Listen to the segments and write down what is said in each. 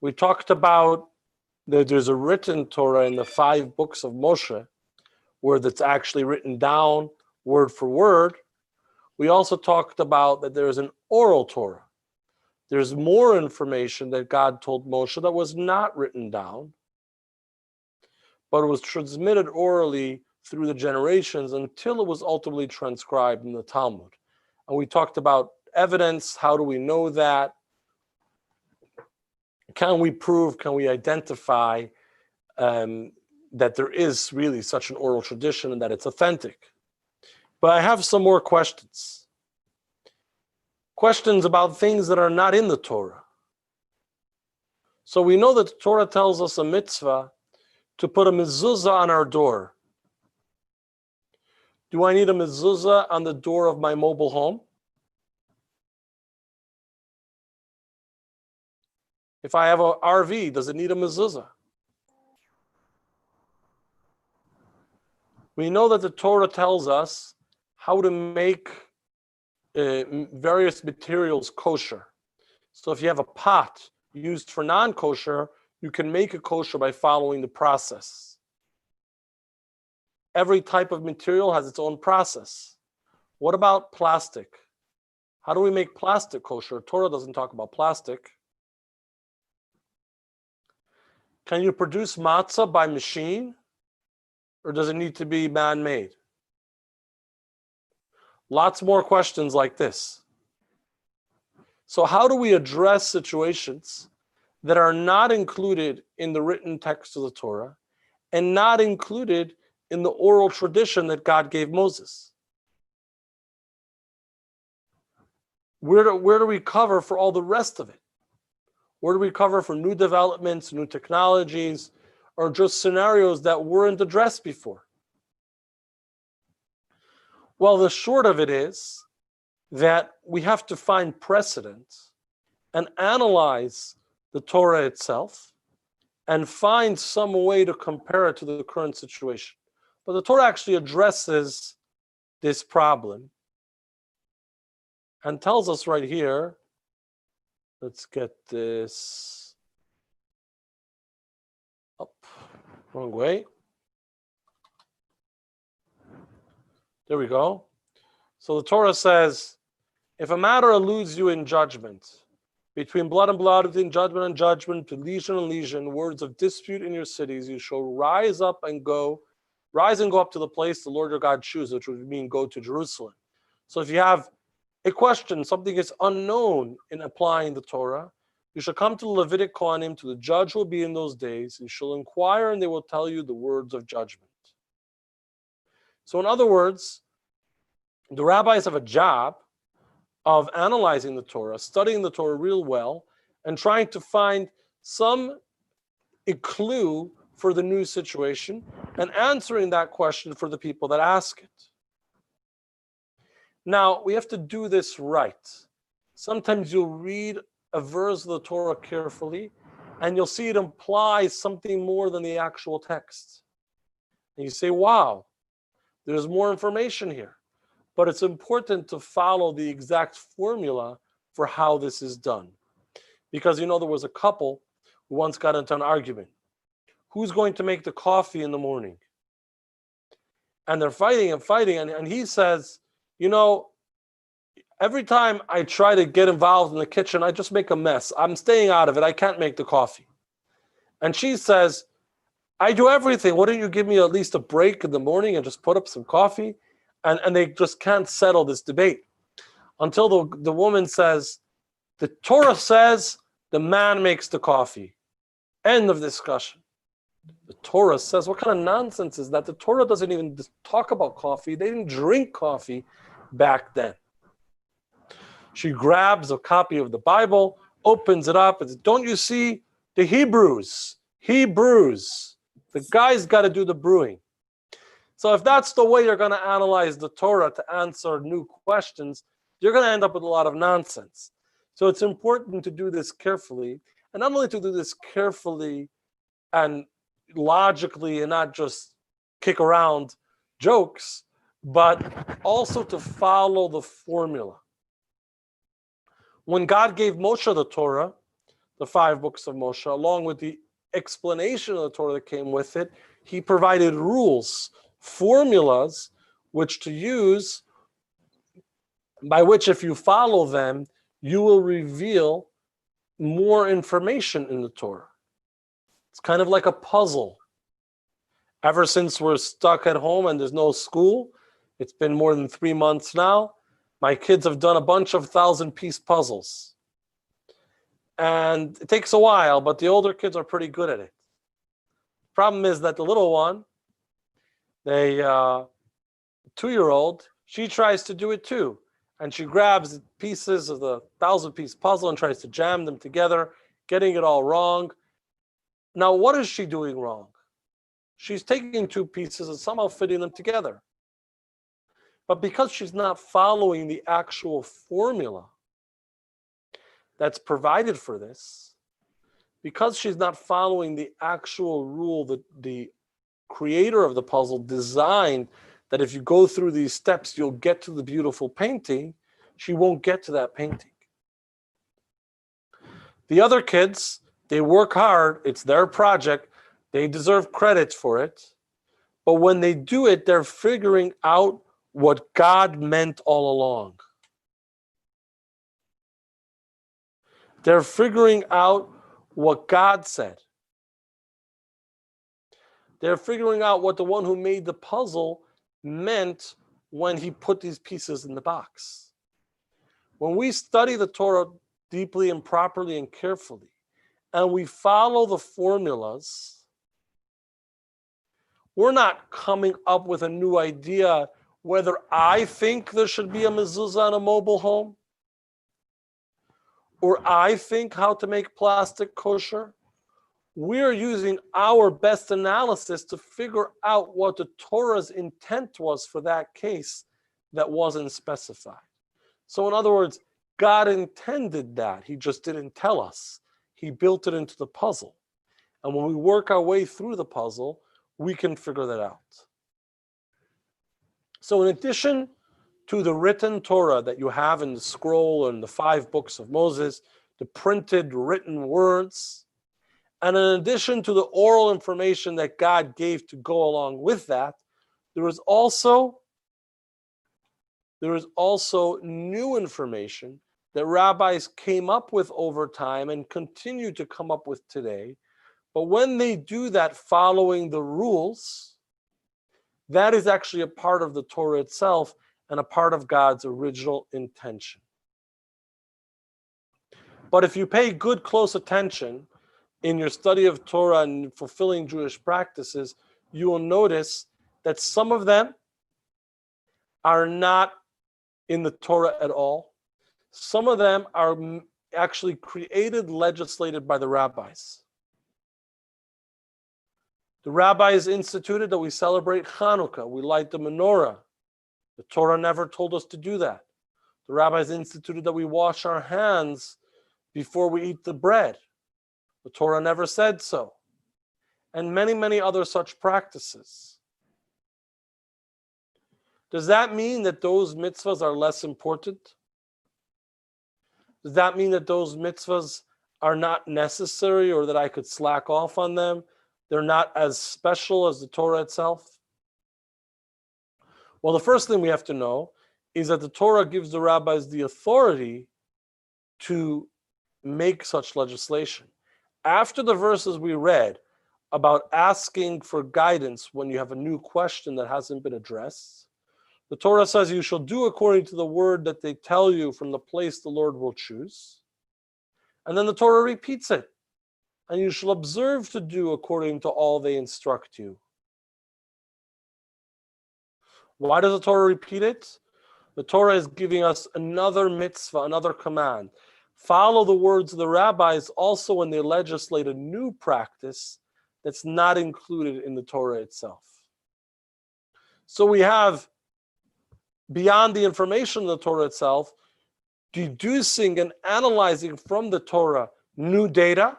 We talked about that there's a written Torah in the 5 books of Moshe, where that's actually written down word for word. We also talked about that there is an oral Torah. There's more information that God told Moshe that was not written down, but it was transmitted orally through the generations until it was ultimately transcribed in the Talmud. And we talked about evidence. How do we know that? Can we prove, can we identify that there is really such an oral tradition and that it's authentic? But I have some more questions. Questions about things that are not in the Torah. So we know that the Torah tells us a mitzvah to put a mezuzah on our door. Do I need a mezuzah on the door of my mobile home? If I have an RV, does it need a mezuzah? We know that the Torah tells us how to make various materials kosher. So if you have a pot used for non-kosher, you can make it kosher by following the process. Every type of material has its own process. What about plastic? How do we make plastic kosher? Torah doesn't talk about plastic. Can you produce matzah by machine? Or does it need to be man-made? Lots more questions like this. So how do we address situations that are not included in the written text of the Torah and not included in the oral tradition that God gave Moses? Where do we cover for all the rest of it? Where do we cover for new developments, new technologies, or just scenarios that weren't addressed before? Well, the short of it is that we have to find precedent and analyze the Torah itself and find some way to compare it to the current situation. But the Torah actually addresses this problem and tells us right here, let's get this up, wrong way. There we go. So the Torah says, if a matter eludes you in judgment, between blood and blood, between judgment and judgment, to legion and legion, words of dispute in your cities, you shall rise and go up to the place the Lord your God chooses, which would mean go to Jerusalem. So if you have a question, something is unknown in applying the Torah, you shall come to the Levitic Kohanim, to the judge who will be in those days. You shall inquire, and they will tell you the words of judgment. So in other words, the rabbis have a job of analyzing the Torah, studying the Torah real well, and trying to find some clue for the new situation and answering that question for the people that ask it. Now, we have to do this right. Sometimes you'll read a verse of the Torah carefully, and you'll see it implies something more than the actual text. And you say, wow, there's more information here. But it's important to follow the exact formula for how this is done. Because, there was a couple who once got into an argument. Who's going to make the coffee in the morning? And they're fighting, and he says, every time I try to get involved in the kitchen, I just make a mess. I'm staying out of it. I can't make the coffee. And she says, I do everything. Why don't you give me at least a break in the morning and just put up some coffee? And they just can't settle this debate until the woman says, the Torah says the man makes the coffee. End of discussion. The Torah says, what kind of nonsense is that? The Torah doesn't even talk about coffee. They didn't drink coffee back then. She grabs a copy of the Bible, opens it up, and says, don't you see the Hebrews? The guy's got to do the brewing. So if that's the way you're going to analyze the Torah to answer new questions, you're going to end up with a lot of nonsense. So it's important to do this carefully, and not only to do this carefully and logically and not just kick around jokes, but also to follow the formula. When God gave Moshe the Torah the 5 books of Moshe, along with the explanation of the Torah that came with it, he provided rules, formulas, which to use, by which if you follow them, you will reveal more information in the Torah. It's kind of like a puzzle. Ever since we're stuck at home and there's no school, it's been more than 3 months now, my kids have done a bunch of 1,000-piece puzzles. And it takes a while, but the older kids are pretty good at it. Problem is that the little one, the 2-year-old, she tries to do it too. And she grabs pieces of the 1,000-piece puzzle and tries to jam them together, getting it all wrong. Now, what is she doing wrong? She's taking 2 pieces and somehow fitting them together. But because she's not following the actual formula that's provided for this, because she's not following the actual rule that the creator of the puzzle designed, that if you go through these steps, you'll get to the beautiful painting, she won't get to that painting. The other kids, they work hard, it's their project, they deserve credit for it, but when they do it, they're figuring out what God meant all along. They're figuring out what God said. They're figuring out what the one who made the puzzle meant when he put these pieces in the box. When we study the Torah deeply and properly and carefully, and we follow the formulas, we're not coming up with a new idea whether I think there should be a mezuzah in a mobile home, or I think how to make plastic kosher. We're using our best analysis to figure out what the Torah's intent was for that case that wasn't specified. So in other words, God intended that. He just didn't tell us. He built it into the puzzle. And when we work our way through the puzzle, we can figure that out. So in addition to the written Torah that you have in the scroll and the 5 books of Moses, the printed written words, and in addition to the oral information that God gave to go along with that, there is also new information that rabbis came up with over time and continue to come up with today. But when they do that following the rules, that is actually a part of the Torah itself and a part of God's original intention. But if you pay good, close attention in your study of Torah and fulfilling Jewish practices, you will notice that some of them are not in the Torah at all. Some of them are actually created, legislated by the rabbis. The rabbis instituted that we celebrate Hanukkah, we light the menorah. The Torah never told us to do that. The rabbis instituted that we wash our hands before we eat the bread. The Torah never said so. And many, many other such practices. Does that mean that those mitzvahs are less important? Does that mean that those mitzvahs are not necessary or that I could slack off on them? They're not as special as the Torah itself? Well, the first thing we have to know is that the Torah gives the rabbis the authority to make such legislation. After the verses we read about asking for guidance when you have a new question that hasn't been addressed, the Torah says you shall do according to the word that they tell you from the place the Lord will choose. And then the Torah repeats it. And you shall observe to do according to all they instruct you. Why does the Torah repeat it? The Torah is giving us another mitzvah, another command. Follow the words of the rabbis also when they legislate a new practice that's not included in the Torah itself. So we have, beyond the information in the Torah itself, deducing and analyzing from the Torah new data,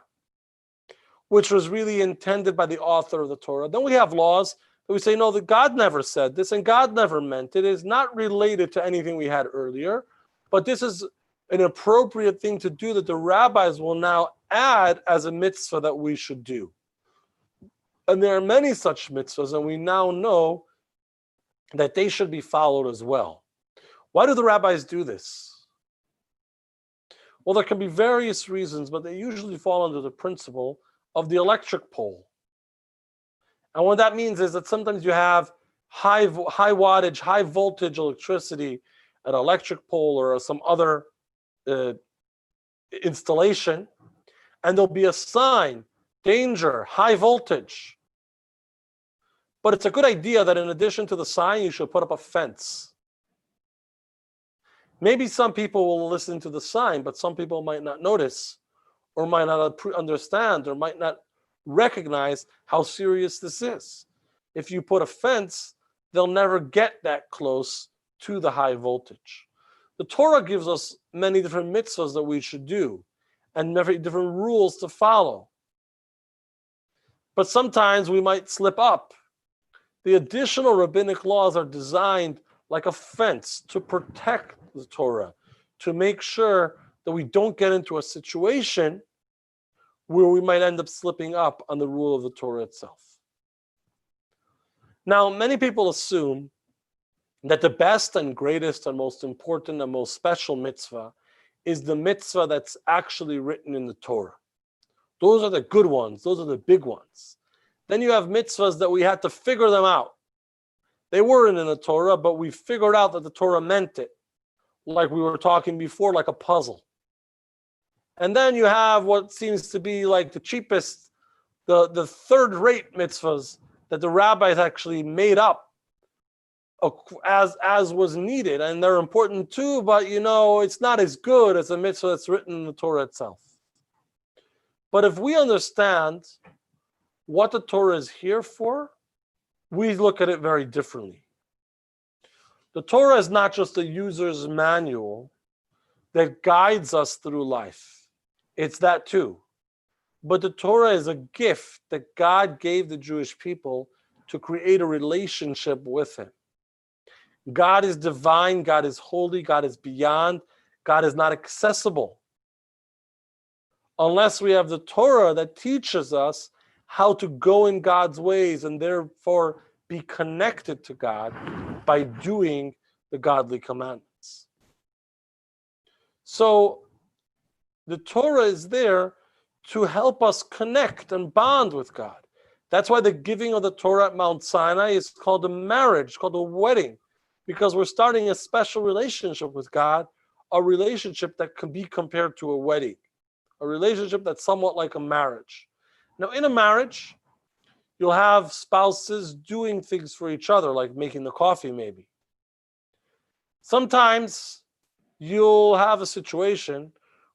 which was really intended by the author of the Torah. Then we have laws that we say, no, that God never said this and God never meant it. It is not related to anything we had earlier, but this is an appropriate thing to do that the rabbis will now add as a mitzvah that we should do. And there are many such mitzvahs, and we now know that they should be followed as well. Why do the rabbis do this? Well, there can be various reasons, but they usually fall under the principle of the electric pole. And what that means is that sometimes you have high wattage, high voltage electricity at an electric pole or some other installation, and there'll be a sign, danger, high voltage. But it's a good idea that in addition to the sign, you should put up a fence. Maybe some people will listen to the sign, but some people might not notice or might not understand or might not recognize how serious this is. If you put a fence, they'll never get that close to the high voltage. The Torah gives us many different mitzvahs that we should do and many different rules to follow. But sometimes we might slip up. The additional rabbinic laws are designed like a fence to protect the Torah, to make sure that we don't get into a situation where we might end up slipping up on the rule of the Torah itself. Now, many people assume that the best and greatest and most important and most special mitzvah is the mitzvah that's actually written in the Torah. Those are the good ones. Those are the big ones. Then you have mitzvahs that we had to figure them out. They weren't in the Torah, but we figured out that the Torah meant it, like we were talking before, like a puzzle. And then you have what seems to be like the cheapest, the third-rate mitzvahs that the rabbis actually made up as was needed. And they're important too, but it's not as good as a mitzvah that's written in the Torah itself. But if we understand what the Torah is here for, we look at it very differently. The Torah is not just a user's manual that guides us through life. It's that too. But the Torah is a gift that God gave the Jewish people to create a relationship with Him. God is divine, God is holy, God is beyond, God is not accessible. Unless we have the Torah that teaches us how to go in God's ways and therefore be connected to God by doing the godly commandments. So the Torah is there to help us connect and bond with God. That's why the giving of the Torah at Mount Sinai is called a marriage, called a wedding, because we're starting a special relationship with God, a relationship that can be compared to a wedding, a relationship that's somewhat like a marriage. Now, in a marriage, you'll have spouses doing things for each other, like making the coffee, maybe. Sometimes you'll have a situation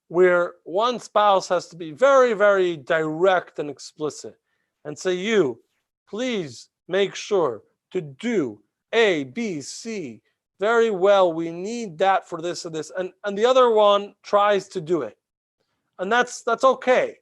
where one spouse has to be very, very direct and explicit and say, you, please make sure to do A, B, C very well. We need that for this and this. And the other one tries to do it. And that's okay.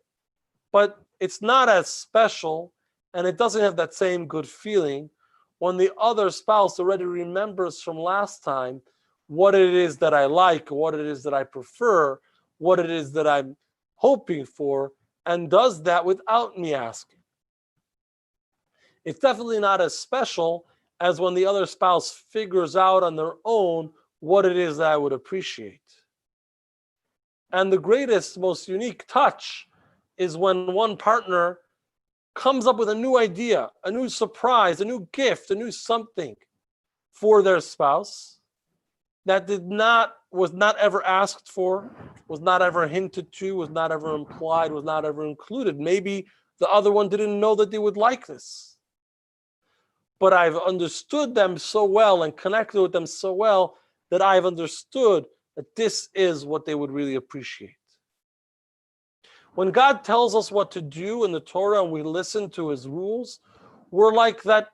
But it's not as special, and it doesn't have that same good feeling when the other spouse already remembers from last time what it is that I like, what it is that I prefer, what it is that I'm hoping for, and does that without me asking. It's definitely not as special as when the other spouse figures out on their own what it is that I would appreciate. And the greatest, most unique touch is when one partner comes up with a new idea, a new surprise, a new gift, a new something for their spouse that was not ever asked for, was not ever hinted to, was not ever implied, was not ever included. Maybe the other one didn't know that they would like this. But I've understood them so well and connected with them so well that I've understood that this is what they would really appreciate. When God tells us what to do in the Torah and we listen to His rules, we're like that,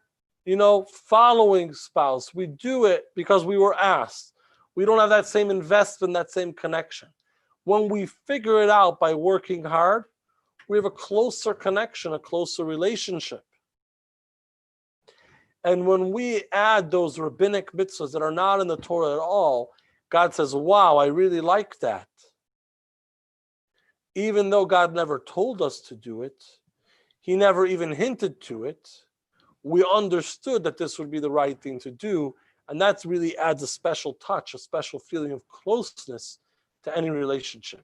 following spouse. We do it because we were asked. We don't have that same investment, that same connection. When we figure it out by working hard, we have a closer connection, a closer relationship. And when we add those rabbinic mitzvahs that are not in the Torah at all, God says, wow, I really like that. Even though God never told us to do it, he never even hinted to it, we understood that this would be the right thing to do. And that really adds a special touch, a special feeling of closeness to any relationship.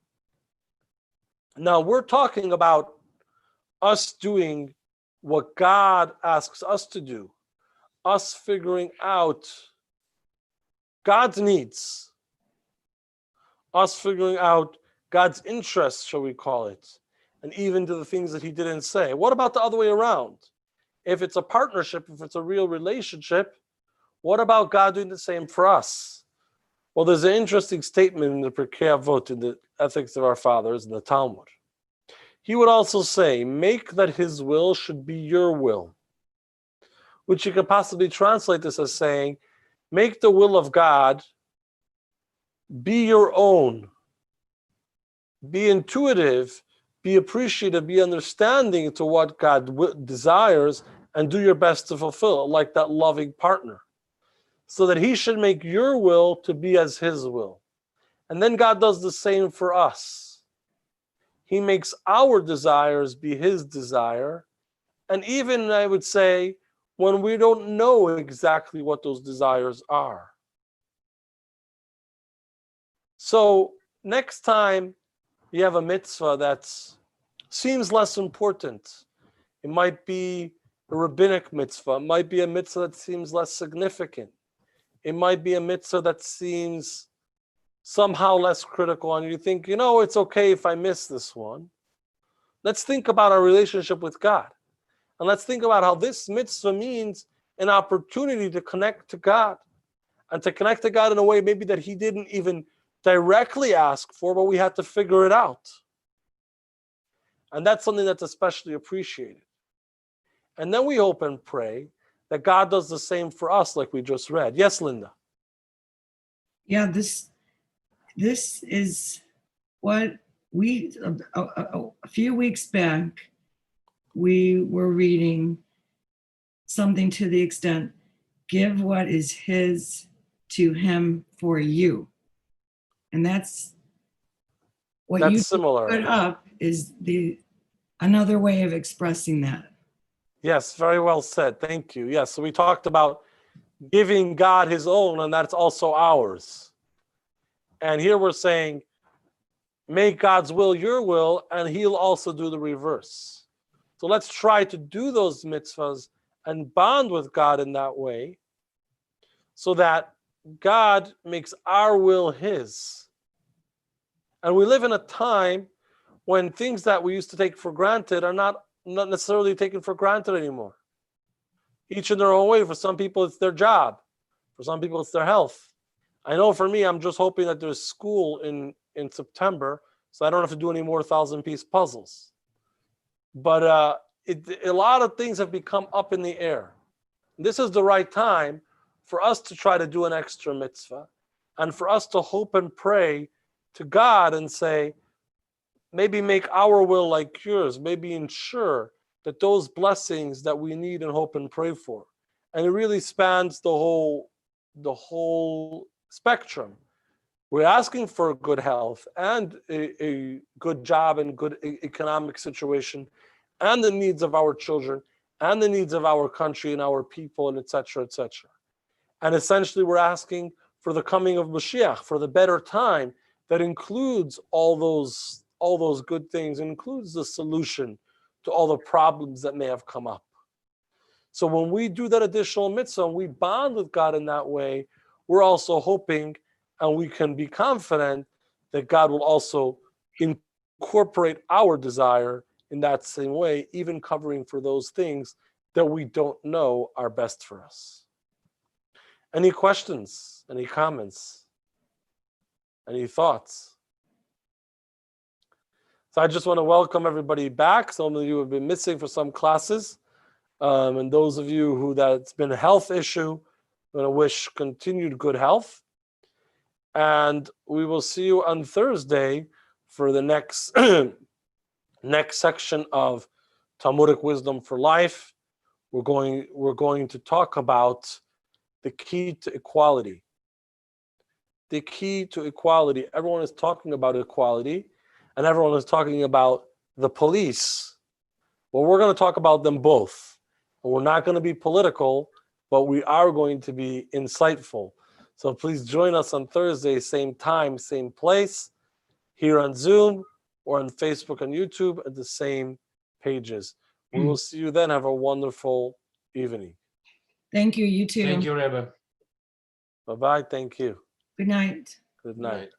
Now, we're talking about us doing what God asks us to do, us figuring out God's needs, us figuring out God's interests, shall we call it, and even to the things that he didn't say. What about the other way around? If it's a partnership, if it's a real relationship, what about God doing the same for us? Well, there's an interesting statement in the Pirkei Avot, in the Ethics of Our Fathers, in the Talmud. He would also say, make that his will should be your will, which you could possibly translate this as saying, make the will of God be your own. Be intuitive, be appreciative, be understanding to what God desires, and do your best to fulfill, like that loving partner, so that he should make your will to be as his will. And then God does the same for us. He makes our desires be his desire. And even, I would say, when we don't know exactly what those desires are. So next time you have a mitzvah that seems less important, it might be a rabbinic mitzvah, it might be a mitzvah that seems less significant, it might be a mitzvah that seems somehow less critical, and you think, it's okay if I miss this one. Let's think about our relationship with God. And let's think about how this mitzvah means an opportunity to connect to God, and to connect to God in a way maybe that he didn't even directly ask for, but we had to figure it out. And that's something that's especially appreciated. And then we hope and pray that God does the same for us, like we just read. Yes, Linda? Yeah, this is what we, a few weeks back, we were reading something to the extent, give what is his to him for you. And that's what you similar. Put up is another way of expressing that. Yes, very well said. Thank you. Yes, so we talked about giving God his own, and that's also ours. And here we're saying, make God's will your will, and he'll also do the reverse. So let's try to do those mitzvahs and bond with God in that way, so that God makes our will his. And we live in a time when things that we used to take for granted are not necessarily taken for granted anymore. Each in their own way. For some people, it's their job. For some people, it's their health. I know for me, I'm just hoping that there's school in September, so I don't have to do any more 1,000-piece puzzles. But a lot of things have become up in the air. This is the right time for us to try to do an extra mitzvah, and for us to hope and pray to God and say, maybe make our will like yours, maybe ensure that those blessings that we need and hope and pray for. And it really spans the whole spectrum. We're asking for good health and a good job and good economic situation, and the needs of our children, and the needs of our country and our people, and et cetera, et cetera. And essentially, we're asking for the coming of Mashiach, for the better time that includes all those good things, and includes the solution to all the problems that may have come up. So when we do that additional mitzvah, and we bond with God in that way, we're also hoping, and we can be confident that God will also incorporate our desire in that same way, even covering for those things that we don't know are best for us. Any questions? Any comments? Any thoughts? So I just want to welcome everybody back. Some of you have been missing for some classes. And those of you who that's been a health issue, I'm going to wish continued good health. And we will see you on Thursday for the next section of Talmudic Wisdom for Life. We're going to talk about the key to equality. the key to equality. Everyone is talking about equality, and everyone is talking about the police. Well, we're going to talk about them both. And we're not going to be political, but we are going to be insightful. So please join us on Thursday, same time, same place, here on Zoom or on Facebook and YouTube at the same pages. We will see you then. Have a wonderful evening. Thank you. You too. Thank you, Rebbe. Bye-bye. Thank you. Good night. Good night.